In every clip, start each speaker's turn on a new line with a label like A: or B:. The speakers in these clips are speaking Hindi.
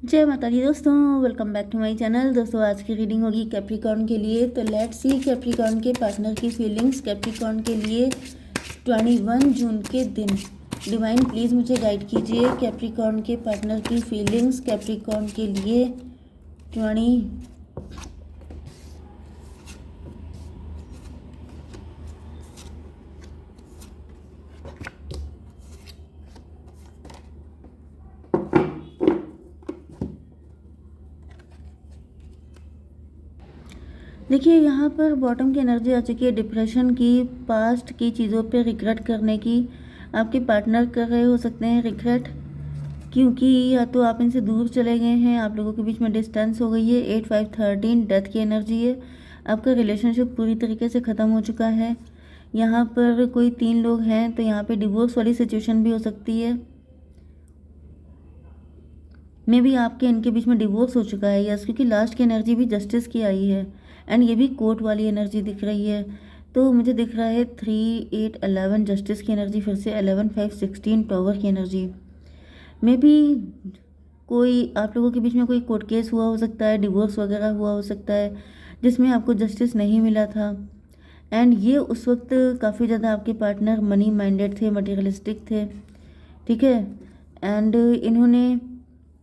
A: जय माता दी दोस्तों, welcome back to my channel. दोस्तों आज की रीडिंग होगी कैप्रिकॉर्न के लिए। तो लेट्स सी कैप्रिकॉर्न के पार्टनर की फीलिंग्स कैप्रिकॉर्न के लिए 21 जून के दिन। डिवाइन प्लीज़ मुझे गाइड कीजिए कैप्रिकॉर्न के पार्टनर की फीलिंग्स कैप्रिकॉर्न के लिए 20। देखिए यहाँ पर बॉटम की एनर्जी आ चुकी है डिप्रेशन की, पास्ट की चीज़ों पे रिग्रेट करने की। आपके पार्टनर कर रहे हो सकते हैं रिग्रेट, क्योंकि या तो आप इनसे दूर चले गए हैं, आप लोगों के बीच में डिस्टेंस हो गई है। 8-5-13 डेथ की एनर्जी है। आपका रिलेशनशिप पूरी तरीके से ख़त्म हो चुका है। यहाँ पर कोई 3 लोग हैं, तो यहाँ पे डिवोर्स वाली सिचुएशन भी हो सकती है। मे भी आपके इनके बीच में डिवोर्स हो चुका है यस, क्योंकि लास्ट की एनर्जी भी जस्टिस की आई है एंड ये भी कोर्ट वाली एनर्जी दिख रही है। तो मुझे दिख रहा है 3-8-11 जस्टिस की एनर्जी, फिर से 11-5-16 टॉवर की एनर्जी। मे भी कोई आप लोगों के बीच में कोई कोर्ट केस हुआ हो सकता है, डिवोर्स वगैरह हुआ हो सकता है जिसमें आपको जस्टिस नहीं मिला था। एंड ये उस वक्त काफ़ी ज़्यादा आपके पार्टनर मनी माइंडेड थे, मटेरियलिस्टिक थे, ठीक है। एंड इन्होंने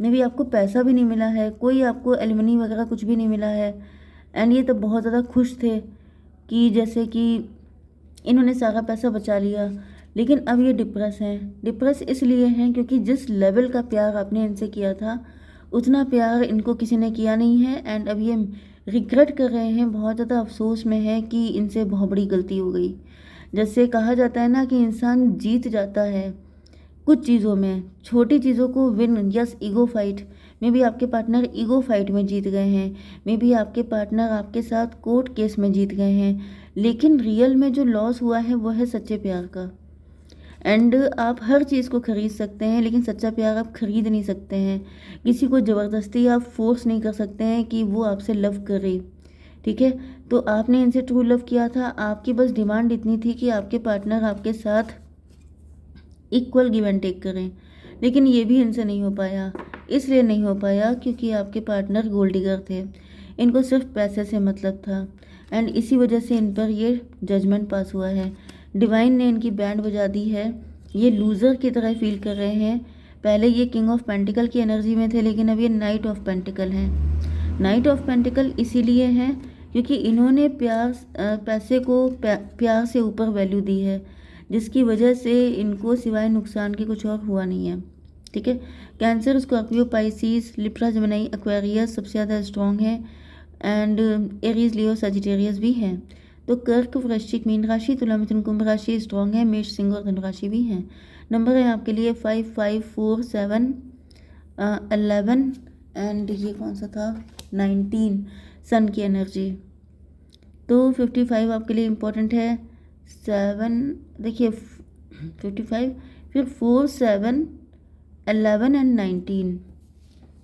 A: मे भी आपको पैसा भी नहीं मिला है, कोई आपको एलिमनी वगैरह कुछ भी नहीं मिला है। एंड ये तब बहुत ज़्यादा खुश थे कि जैसे कि इन्होंने सारा पैसा बचा लिया, लेकिन अब ये डिप्रेस हैं। डिप्रेस इसलिए हैं क्योंकि जिस लेवल का प्यार आपने इनसे किया था उतना प्यार इनको किसी ने किया नहीं है। एंड अब ये रिग्रेट कर रहे हैं, बहुत ज़्यादा अफसोस में है कि इनसे बहुत बड़ी गलती हो गई। जैसे कहा जाता है ना कि इंसान जीत जाता है कुछ चीज़ों में, छोटी चीज़ों को विन, यस ईगो फाइट में भी आपके पार्टनर ईगो फाइट में जीत गए हैं। मे भी आपके पार्टनर आपके साथ कोर्ट केस में जीत गए हैं, लेकिन रियल में जो लॉस हुआ है वो है सच्चे प्यार का। एंड आप हर चीज़ को खरीद सकते हैं, लेकिन सच्चा प्यार आप खरीद नहीं सकते हैं। किसी को ज़बरदस्ती आप फोर्स नहीं कर सकते हैं कि वो आपसे लव करे, ठीक है। तो आपने इनसे ट्रू लव किया था, आपकी बस डिमांड इतनी थी कि आपके पार्टनर आपके साथ इक्वल गिव एंड टेक करें, लेकिन ये भी इनसे नहीं हो पाया। इसलिए नहीं हो पाया क्योंकि आपके पार्टनर गोल्ड डिगर थे, इनको सिर्फ पैसे से मतलब था। एंड इसी वजह से इन पर ये जजमेंट पास हुआ है। डिवाइन ने इनकी बैंड बजा दी है। ये लूज़र की तरह फील कर रहे हैं। पहले ये किंग ऑफ पेंटिकल की एनर्जी में थे, लेकिन अब ये नाइट ऑफ पेंटिकल हैं। नाइट ऑफ पेंटिकल इसीलिए हैं क्योंकि इन्होंने पैसे को प्यार से ऊपर वैल्यू दी है, जिसकी वजह से इनको सिवाय नुकसान के कुछ और हुआ नहीं है, ठीक है। Cancer, Scorpio, Pisces, Libra, Gemini, Aquarius सबसे ज़्यादा स्ट्रॉन्ग है। एंड एरीज, लियो, सजिटेरियस भी हैं। तो कर्क, वृश्चिक, मीन राशि, तुला, मिथुन, कुंभ राशि स्ट्रॉन्ग है। मेष, सिंह और धनु राशि भी हैं। नंबर है आपके लिए 5, 5, 4, 7, 11 एंड ये कौन सा था 19 सन की एनर्जी। तो 55 आपके लिए इम्पोर्टेंट है। 7 देखिए 55, फिर 4, 7, 11 एंड 19।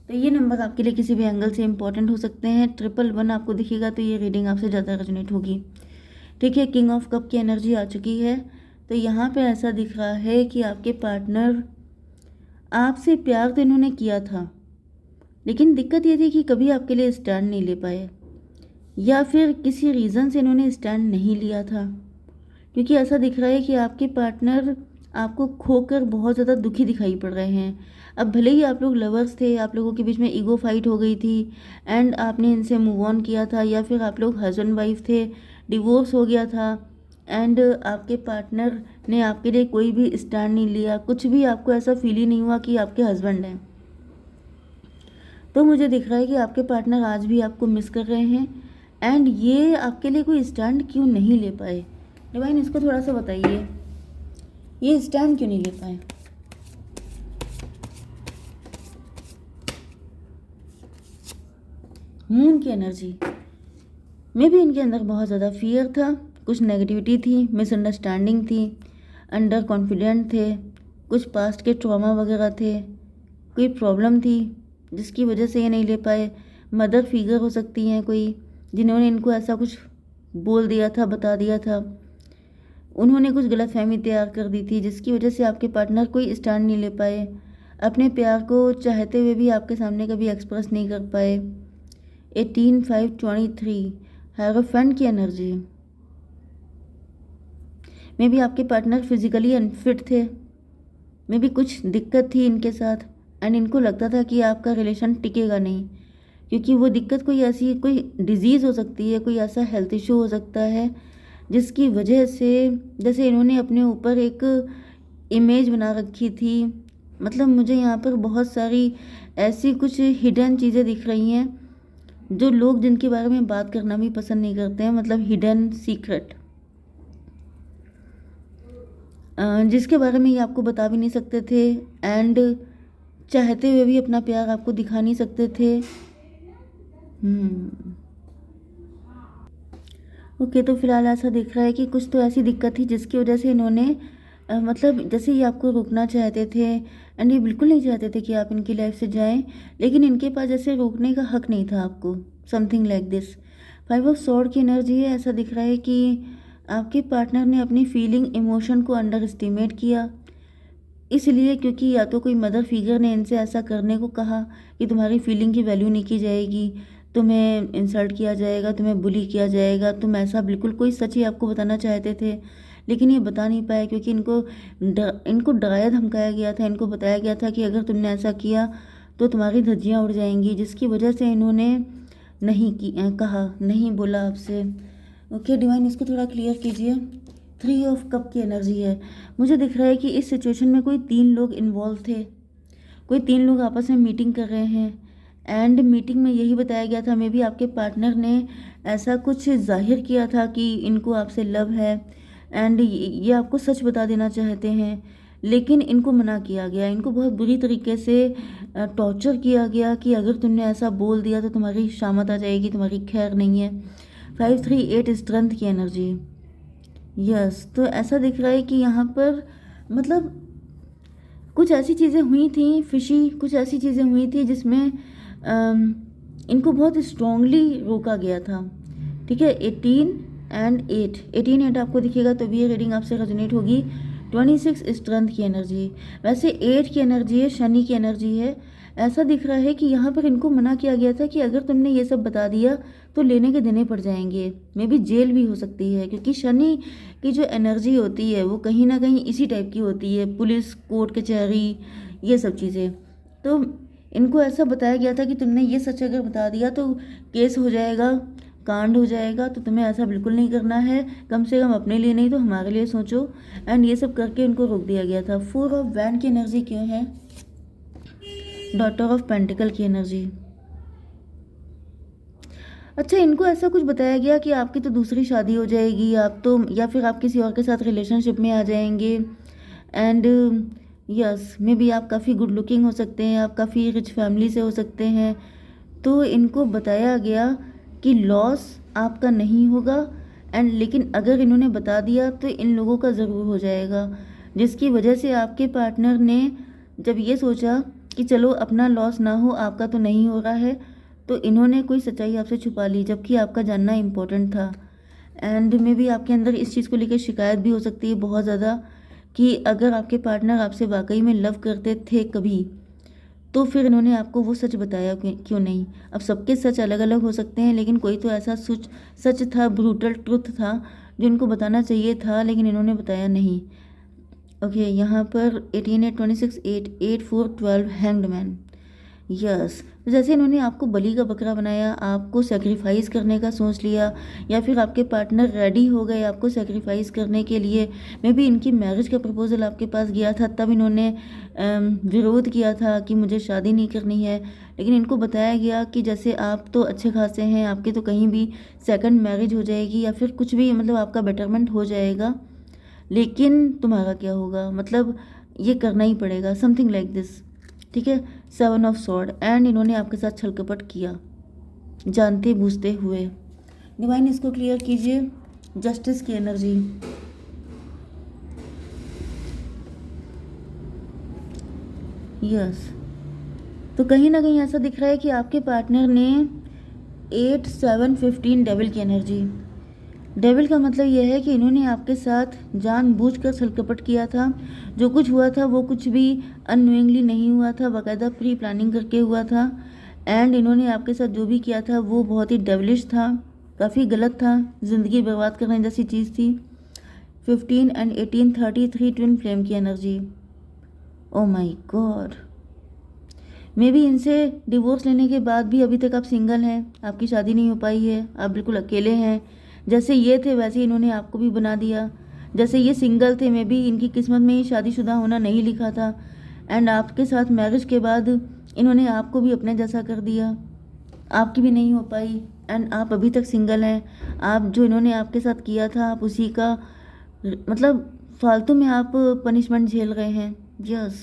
A: तो ये नंबर आपके लिए किसी भी एंगल से इम्पोर्टेंट हो सकते हैं। 111 आपको दिखेगा तो ये रीडिंग आपसे ज़्यादा रेजोनेट होगी, ठीक है। किंग ऑफ कप की एनर्जी आ चुकी है। तो यहाँ पे ऐसा दिख रहा है कि आपके पार्टनर आपसे प्यार तो इन्होंने किया था, लेकिन दिक्कत ये थी कि कभी आपके लिए स्टैंड नहीं ले पाए, या फिर किसी रीज़न से इन्होंने स्टैंड नहीं लिया था। क्योंकि ऐसा दिख रहा है कि आपके पार्टनर आपको खोकर बहुत ज़्यादा दुखी दिखाई पड़ रहे हैं। अब भले ही आप लोग लवर्स थे, आप लोगों के बीच में ईगो फाइट हो गई थी एंड आपने इनसे मूव ऑन किया था, या फिर आप लोग हस्बैंड वाइफ थे, डिवोर्स हो गया था एंड आपके पार्टनर ने आपके लिए कोई भी स्टैंड नहीं लिया, कुछ भी आपको ऐसा फील ही नहीं हुआ कि आपके हस्बैंड हैं। तो मुझे दिख रहा है कि आपके पार्टनर आज भी आपको मिस कर रहे हैं एंड ये आपके लिए कोई स्टैंड क्यों नहीं ले पाए। डिवाइन इसको थोड़ा सा बताइए, ये स्टैंड क्यों नहीं ले पाए। मून की एनर्जी में भी इनके अंदर बहुत ज़्यादा फियर था, कुछ नेगेटिविटी थी, मिसअंडरस्टैंडिंग थी, अंडर कॉन्फिडेंट थे, कुछ पास्ट के ट्रॉमा वगैरह थे, कोई प्रॉब्लम थी जिसकी वजह से ये नहीं ले पाए। मदर फिगर हो सकती हैं कोई, जिन्होंने इनको ऐसा कुछ बोल दिया था, बता दिया था, उन्होंने कुछ गलतफहमी तैयार कर दी थी जिसकी वजह से आपके पार्टनर कोई स्टैंड नहीं ले पाए। अपने प्यार को चाहते हुए भी आपके सामने कभी एक्सप्रेस नहीं कर पाए। 18/5/23 हायरोफेंट की एनर्जी में भी आपके पार्टनर फिजिकली अनफिट थे, में भी कुछ दिक्कत थी इनके साथ, एंड इनको लगता था कि आपका रिलेशन टिकेगा नहीं, क्योंकि वो दिक्कत कोई ऐसी कोई डिजीज़ हो सकती है, कोई ऐसा हेल्थ इशू हो सकता है जिसकी वजह से, जैसे इन्होंने अपने ऊपर एक इमेज बना रखी थी। मतलब मुझे यहाँ पर बहुत सारी ऐसी कुछ हिडन चीज़ें दिख रही हैं जो लोग जिनके बारे में बात करना भी पसंद नहीं करते हैं, मतलब हिडन सीक्रेट, जिसके बारे में ये आपको बता भी नहीं सकते थे, एंड चाहते हुए भी अपना प्यार आपको दिखा नहीं सकते थे। ओके, तो फिलहाल ऐसा दिख रहा है कि कुछ तो ऐसी दिक्कत थी जिसकी वजह से इन्होंने मतलब जैसे ये आपको रोकना चाहते थे, एंड ये बिल्कुल नहीं चाहते थे कि आप इनकी लाइफ से जाएं, लेकिन इनके पास जैसे रोकने का हक नहीं था आपको, something like this. 5 of sword की एनर्जी है। ऐसा दिख रहा है कि आपके पार्टनर ने अपनी फीलिंग इमोशन को अंडर एस्टिमेट किया, इसलिए क्योंकि या तो कोई मदर फिगर ने इनसे ऐसा करने को कहा कि तुम्हारी फीलिंग की वैल्यू नहीं की जाएगी, तुम्हें इंसल्ट किया जाएगा, तुम्हें बुली किया जाएगा, तुम ऐसा, बिल्कुल कोई सच ही आपको बताना चाहते थे लेकिन ये बता नहीं पाए, क्योंकि इनको डराया धमकाया गया था, इनको बताया गया था कि अगर तुमने ऐसा किया तो तुम्हारी धज्जियाँ उड़ जाएंगी, जिसकी वजह से इन्होंने नहीं कहा, नहीं बोला आपसे। ओके डिवाइन, इसको थोड़ा क्लियर कीजिए। 3 ऑफ कप की एनर्जी है। मुझे दिख रहा है कि इस सिचुएशन में कोई 3 लोग इन्वॉल्व थे, कोई 3 लोग आपस में मीटिंग कर रहे हैं, एंड मीटिंग में यही बताया गया था, मे बी आपके पार्टनर ने ऐसा कुछ जाहिर किया था कि इनको आपसे लव है, एंड ये आपको सच बता देना चाहते हैं, लेकिन इनको मना किया गया, इनको बहुत बुरी तरीके से टॉर्चर किया गया कि अगर तुमने ऐसा बोल दिया तो तुम्हारी शामत आ जाएगी, तुम्हारी खैर नहीं है। 5/3/8 स्ट्रेंथ की एनर्जी। यस, तो ऐसा दिख रहा है कि यहाँ पर मतलब कुछ ऐसी चीज़ें हुई थी फिशी, कुछ ऐसी चीज़ें हुई थी जिसमें इनको बहुत स्ट्रांगली रोका गया था। ठीक है, 18 आपको दिखेगा तो भी ये रीडिंग आपसे रेजोनेट होगी। 26 स्ट्रेंथ की एनर्जी। वैसे 8 की एनर्जी है, शनि की एनर्जी है। ऐसा दिख रहा है कि यहाँ पर इनको मना किया गया था कि अगर तुमने ये सब बता दिया तो लेने के देने पड़ जाएंगे, मे बी जेल भी हो सकती है, क्योंकि शनि की जो एनर्जी होती है वो कहीं ना कहीं इसी टाइप की होती है, पुलिस, कोर्ट कचहरी, ये सब चीज़ें। तो इनको ऐसा बताया गया था कि तुमने ये सच अगर बता दिया तो केस हो जाएगा, कांड हो जाएगा, तो तुम्हें ऐसा बिल्कुल नहीं करना है, कम से कम अपने लिए नहीं तो हमारे लिए सोचो, एंड ये सब करके इनको रोक दिया गया था। 4 ऑफ वैंड की एनर्जी क्यों है? डॉटर ऑफ पेंटिकल की एनर्जी। अच्छा, इनको ऐसा कुछ बताया गया कि आपकी तो दूसरी शादी हो जाएगी, आप तो, या फिर आप किसी और के साथ रिलेशनशिप में आ जाएंगे, एंड यस, मे बी आप काफ़ी गुड लुकिंग हो सकते हैं, आप काफ़ी रिच फैमिली से हो सकते हैं, तो इनको बताया गया कि लॉस आपका नहीं होगा, एंड लेकिन अगर इन्होंने बता दिया तो इन लोगों का ज़रूर हो जाएगा, जिसकी वजह से आपके पार्टनर ने जब ये सोचा कि चलो अपना लॉस ना हो, आपका तो नहीं हो रहा है, तो इन्होंने कोई सच्चाई आपसे छुपा ली, जबकि आपका जानना इम्पोर्टेंट था। एंड मे बी आपके अंदर इस चीज़ को लेकर शिकायत भी हो सकती है बहुत ज़्यादा, कि अगर आपके पार्टनर आपसे वाकई में लव करते थे कभी, तो फिर इन्होंने आपको वो सच बताया क्यों नहीं। अब सबके सच अलग अलग हो सकते हैं, लेकिन कोई तो ऐसा सच था, ब्रूटल ट्रुथ था जो इनको बताना चाहिए था, लेकिन इन्होंने बताया नहीं। ओके, यहाँ पर 18/8 26 8/8/4 12 हैंग्ड मैन। यस, तो जैसे इन्होंने आपको बलि का बकरा बनाया, आपको सेक्रीफाइस करने का सोच लिया, या फिर आपके पार्टनर रेडी हो गए आपको सेक्रीफाइस करने के लिए, मे बी इनकी मैरिज का प्रपोजल आपके पास गया था, तब इन्होंने विरोध किया था कि मुझे शादी नहीं करनी है, लेकिन इनको बताया गया कि जैसे आप तो अच्छे खासे हैं, आपके तो कहीं भी सेकंड मैरिज हो जाएगी या फिर कुछ भी, मतलब आपका बेटरमेंट हो जाएगा, लेकिन तुम्हारा क्या होगा, मतलब ये करना ही पड़ेगा, समथिंग लाइक दिस। ठीक है, 7 ऑफ सॉर्ड, एंड इन्होंने आपके साथ छल कपट किया जानते बूझते हुए। डिवाइन, इसको क्लियर कीजिए। जस्टिस की एनर्जी। यस, तो कहीं ना कहीं ऐसा दिख रहा है कि आपके पार्टनर ने 8/7/15 डेविल की एनर्जी। डेविल का मतलब यह है कि इन्होंने आपके साथ जानबूझकर छलकपट किया था। जो कुछ हुआ था वो कुछ भी अननोइंगली नहीं हुआ था, बाकायदा प्री प्लानिंग करके हुआ था। एंड इन्होंने आपके साथ जो भी किया था वो बहुत ही डेविलिश था, काफ़ी गलत था, ज़िंदगी बर्बाद करने जैसी चीज़ थी। 15 एंड 18 33 ट्विन फ्लेम की energy. Oh my God, may be इनसे डिवोर्स लेने के बाद भी अभी तक आप सिंगल हैं, आपकी शादी नहीं हो पाई है, आप बिल्कुल अकेले हैं। जैसे ये थे वैसे इन्होंने आपको भी बना दिया। जैसे ये सिंगल थे, मे बी इनकी किस्मत में ही शादीशुदा होना नहीं लिखा था। एंड आपके साथ मैरिज के बाद इन्होंने आपको भी अपने जैसा कर दिया, आपकी भी नहीं हो पाई। एंड आप अभी तक सिंगल हैं। आप जो इन्होंने आपके साथ किया था आप उसी का मतलब फालतू में आप पनिशमेंट झेल रहे हैं। यस,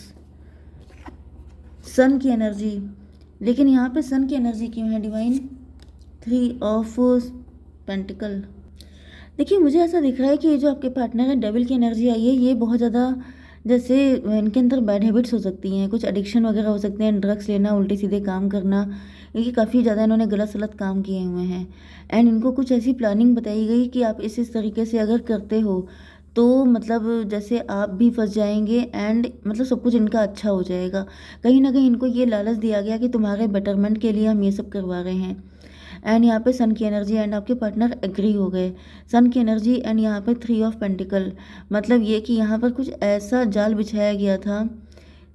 A: सन की एनर्जी। लेकिन यहाँ पे सन की एनर्जी क्यों है डिवाइन? 3 of pentacle. देखिए मुझे ऐसा दिख रहा है कि ये जो आपके पार्टनर है, डेविल की एनर्जी आई है, ये बहुत ज़्यादा जैसे इनके अंदर बैड हैबिट्स हो सकती हैं, कुछ एडिक्शन वगैरह हो सकते हैं, ड्रग्स लेना, उल्टे सीधे काम करना। ये काफ़ी ज़्यादा इन्होंने गलत सलत काम किए हुए हैं। एंड इनको कुछ ऐसी प्लानिंग बताई गई कि आप इस तरीके से अगर करते हो तो मतलब जैसे आप भी फंस जाएंगे एंड मतलब सब कुछ इनका अच्छा हो जाएगा। कहीं ना कहीं इनको ये लालच दिया गया कि तुम्हारे बेटरमेंट के लिए हम ये सब करवा रहे हैं। एंड यहाँ पे सन की एनर्जी एंड आपके पार्टनर एग्री हो गए। सन की एनर्जी एंड यहाँ पे 3 ऑफ पेंटिकल, मतलब ये कि यहाँ पर कुछ ऐसा जाल बिछाया गया था।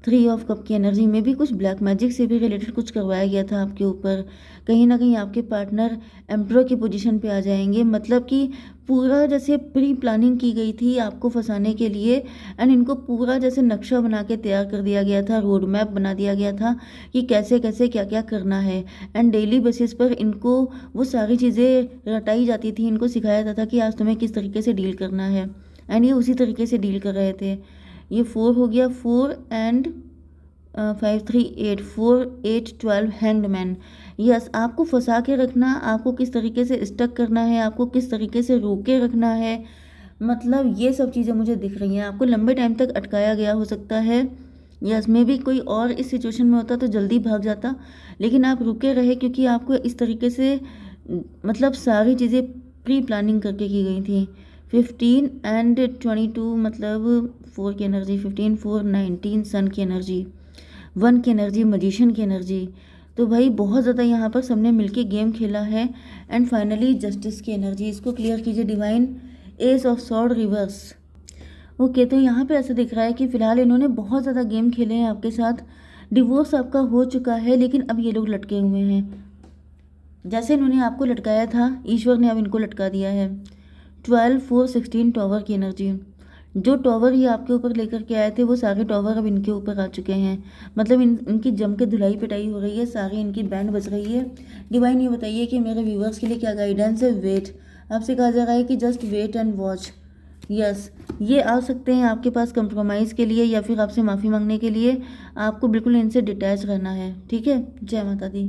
A: 3 ऑफ कप की एनर्जी में भी कुछ ब्लैक मैजिक से भी रिलेटेड कुछ करवाया गया था आपके ऊपर। कहीं ना कहीं आपके पार्टनर एम्प्रो की पोजीशन पे आ जाएंगे, मतलब कि पूरा जैसे प्री प्लानिंग की गई थी आपको फंसाने के लिए। एंड इनको पूरा जैसे नक्शा बना के तैयार कर दिया गया था, रोड मैप बना दिया गया था कि कैसे कैसे क्या क्या करना है। एंड डेली बेसिस पर इनको वो सारी चीज़ें रटाई जाती थी, इनको सिखाया जाता था कि आज तुम्हें किस तरीके से डील करना है। एंड ये उसी तरीके से डील कर रहे थे। ये 4 हो गया, 4 एंड 5 3 8, 4 8 12 हैंग्ड मैन। यस, आपको फंसा के रखना, आपको किस तरीके से स्टक करना है, आपको किस तरीके से रोके रखना है, मतलब ये सब चीज़ें मुझे दिख रही हैं। आपको लंबे टाइम तक अटकाया गया हो सकता है। यस, में भी कोई और इस सिचुएशन में होता तो जल्दी भाग जाता, लेकिन आप रुके रहे क्योंकि आपको इस तरीके से मतलब सारी चीज़ें प्री प्लानिंग करके की गई थी। 15 एंड 22 मतलब 4 की एनर्जी, 15 4 19 सन की एनर्जी, 1 की एनर्जी, मजिशियन की एनर्जी। तो भाई बहुत ज़्यादा यहाँ पर सबने मिलके गेम खेला है। एंड फाइनली जस्टिस की एनर्जी, इसको क्लियर कीजिए divine. S of sword reverse. Okay, तो यहाँ पे ऐसा दिख रहा है कि फ़िलहाल इन्होंने बहुत ज़्यादा गेम खेले हैं आपके साथ। डिवोर्स आपका हो चुका है, लेकिन अब ये लोग लटके हुए हैं। जैसे इन्होंने आपको लटकाया था, ईश्वर ने अब इनको लटका दिया है। 12 4 16 टॉवर की एनर्जी। जो टॉवर ये आपके ऊपर लेकर के आए थे वो सारे टॉवर अब इनके ऊपर आ चुके हैं। मतलब इनकी जम के धुलाई पिटाई हो रही है, सारी इनकी बैंड बज रही है। डिवाइन ये बताइए कि मेरे व्यूवर्स के लिए क्या गाइडेंस है? वेट, आपसे कहा जा रहा है कि just wait and watch. Yes, ये आ सकते हैं आपके पास कंप्रोमाइज़ के लिए या फिर आपसे माफ़ी मांगने के लिए। आपको बिल्कुल इनसे डिटैच रहना है, ठीक है? जय माता दी।